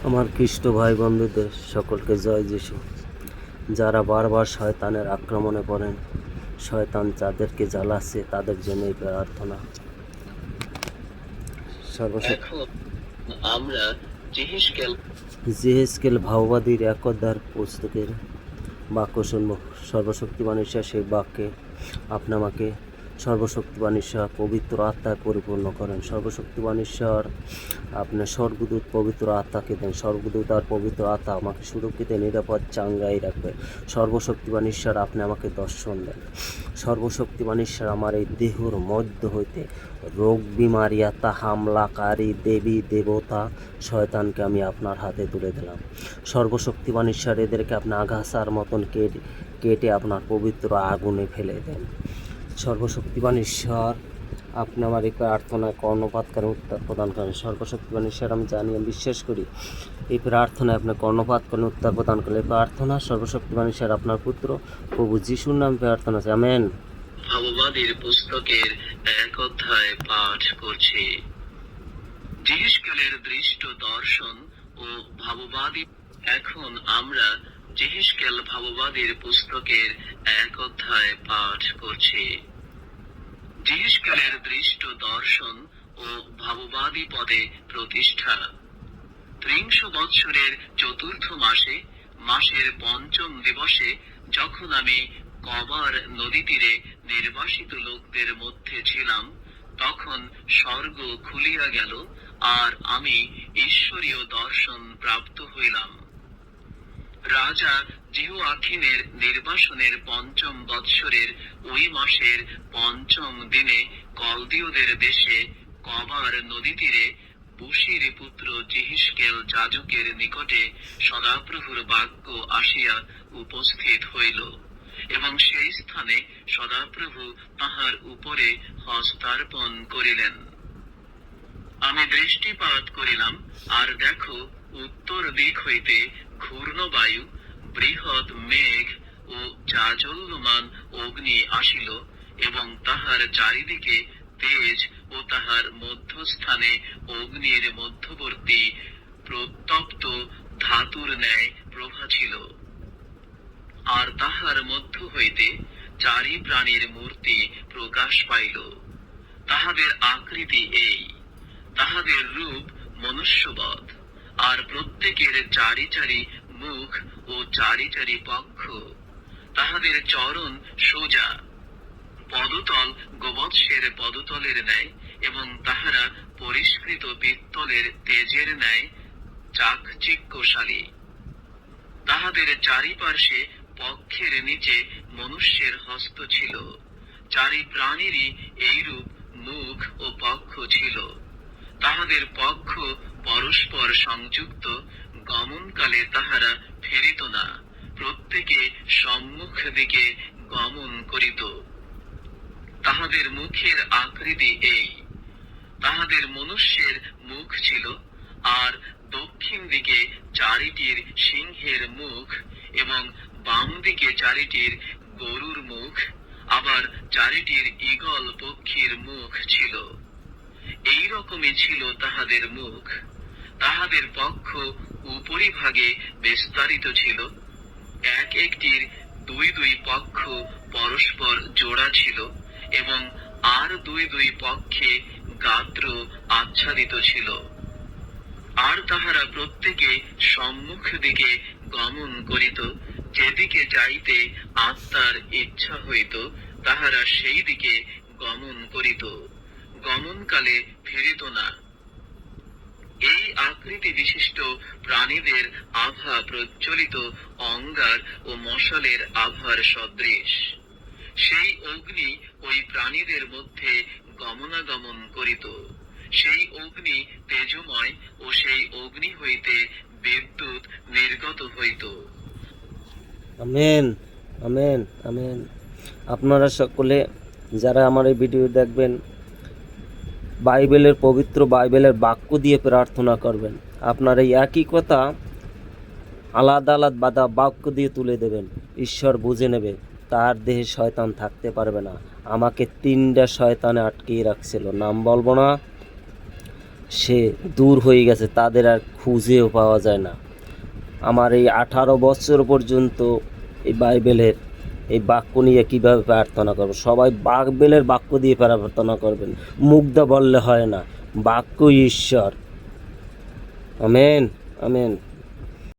আমার খ্রিস্ট ভাই বন্ধুদের সকলকে জয় যিশু। যারা বারবার শয়তানের আক্রমণে পড়েন, শয়তান যাদেরকে জ্বালাচ্ছে তাদের জন্য এই প্রার্থনা। আমরা জেহেজকেল ভাওবাদীর 1 অধ্যায়ের পুস্তকের বাক্য শুনব। সর্বশক্তিমান ঈশ্বর সেই বাক্যে আপনি আমাকে সর্বশক্তিমান ঈশ্বর পবিত্র আত্মায় পরিপূর্ণ করেন। সর্বশক্তিমান ঈশ্বর আপনার স্বর্গদূত পবিত্র আত্মাকে দেন। স্বর্গদূত আর পবিত্র আত্মা আমাকে সুরক্ষিত নিরাপদ চাঙ্গাই রাখবে। সর্বশক্তিমান ঈশ্বর আপনি আমাকে দর্শন দেন। সর্বশক্তিমান ঈশ্বর আমার এই দেহর মধ্য হইতে রোগ বিমারিয়াতা হামলাকারী দেবী দেবতা শয়তানকে আমি আপনার হাতে তুলে দিলাম। সর্বশক্তিমান ঈশ্বর এদেরকে আপনি আগাছার মতন কেটে আপনার পবিত্র আগুনে ফেলে দেন। সর্বশক্তিমান ঈশ্বর আপনি আমার এই প্রার্থনায় কর্ণপাত করেন, উত্তর প্রদান করেন। সর্বশক্তিমান ঈশ্বর আমি জানি, আমি বিশ্বাস করি এই প্রার্থনায় আপনি কর্ণপাত করেন, উত্তর প্রদান করেন। এই প্রার্থনা সর্বশক্তিমান ঈশ্বর আপনার পুত্র প্রভু যিশুর নামে প্রার্থনা আছে, আমেন। ভাববাদীর পুস্তকের 1 অধ্যায় পাঠ করছি। জেহেজকেলের দৃষ্ট দর্শন ও ভাববাদী। এখন আমরা জেহেজকেল ভাববাদীর পুস্তকের 1 অধ্যায় পাঠ করছি। জেহেজকেলের দৃষ্ট দর্শন ও ভাববাদী পদে প্রতিষ্ঠা। 30 বৎসরের চতুর্থ মাসে মাসের 5ম দিবসে যখন আমি কবার নদী তীরে নির্বাসিত লোকদের মধ্যে ছিলাম, তখন স্বর্গ খুলিয়া গেল, আর আমি ঈশ্বরীয় দর্শন প্রাপ্ত হইলাম। রাজা জিহোয়াকিনের নির্বাসনের 5ম বৎসরের ওই মাসের 5ম দিনে কলদীয়দের দেশে কবার নদী তীরে বুশির পুত্র জেহেজকেল যাজকের নিকটে সদাপ্রভুর বাক্য আসিয়া উপস্থিত হইল, এবং সেই স্থানে সদাপ্রভু তাহার উপরে হস্তার্পণ করিলেন। আমি দৃষ্টিপাত করিলাম, আর দেখো, উত্তর দিক হইতে ঘূর্ণবায়ু, বৃহৎ মেঘ ও জাজ্বল্যমান অগ্নি আসিল, এবং তাহার চারিদিকে তেজ ও তাহার মধ্যস্থানে অগ্নির মধ্যবর্তী প্রত্যপ্ত ধাতুর ন্যায় প্রভা ছিল। আর তাহার মধ্য হইতে 4 প্রাণীর মূর্তি প্রকাশ পাইল। তাহাদের আকৃতি এই, তাহাদের রূপ মনুষ্যবৎ, আর প্রত্যেকের 4 মুখ ও 4 পক্ষ। তাহাদের চরণ সোজা, পদতল গোবৎসের পদতলের ন্যায়, এবং তাহারা পরিষ্কৃত পিত্তলের তেজের ন্যায় চাকচিক্যশালী। তাহাদের চারিপার্শ্বে পক্ষের নিচে মনুষ্যের হস্ত ছিল। 4 প্রাণীরই এইরূপ মুখ ও পক্ষ ছিল। তাহাদের পক্ষ পরস্পর সংযুক্ত, গমনকালে তাহারা ফেরিত না, প্রত্যেকে সম্মুখ দিকে গমন করিত। তাহাদের মুখের আকৃতি এই, তাহাদের মনুষ্যের মুখ ছিল, আর দক্ষিণ দিকে 4টির সিংহের মুখ, এবং বাম দিকে 4টির গরুর মুখ, আবার 4টির ঈগল পক্ষীর মুখ ছিল। এই রকমই ছিল তাহাদের মুখ। তাহাদের পক্ষ উপরিভাগে বিস্তারিত ছিল, এক একটির 2 পক্ষ পরস্পর জোড়া ছিল, এবং আর 2 পক্ষে গাত্র আচ্ছাদিত ছিল। আর তাহারা প্রত্যেকে সম্মুখ দিকে গমন করিত, যেদিকে যাইতে আত্মার ইচ্ছা হইত তাহারা সেই দিকে গমন করিত, গমনকালে ফিরিত না। এই আকৃতি বিশিষ্ট প্রাণীদের আভা প্রজ্বলিত অঙ্গার ও মশালের আভার সদৃশ। সেই অগ্নি ওই প্রাণীদের মধ্যে গমনাগমন করিত। সেই অগ্নি তেজময়, ও সেই অগ্নি হইতে বিদ্যুৎ নির্গত হইত। Amen, amen, amen. আপনারা সকলে যারা আমার এই ভিডিও দেখবেন, পবিত্র বাইবেলের বাক্য দিয়ে প্রার্থনা করবেন। আপনার এই একই কথা আলাদা আলাদা বাক্য দিয়ে তুলে দেবেন। ঈশ্বর বুঝে নেবে তার দেহে শয়তান থাকতে পারবে না। আমাকে 3টা শয়তানে আটকিয়ে রাখছিল, নাম বলবো না। সে দূর হয়ে গেছে, তাদের আর খুঁজেও পাওয়া যায় না। আমার এই 18 বছর পর্যন্ত এই বাইবেলের এই বাক্য নিয়ে কীভাবে প্রার্থনা করবো? সবাই বাইবেলের বাক্য দিয়ে প্রার্থনা করবেন, মুগ্ধা বললে হয় না, বাক্য ঈশ্বর। Amen, amen.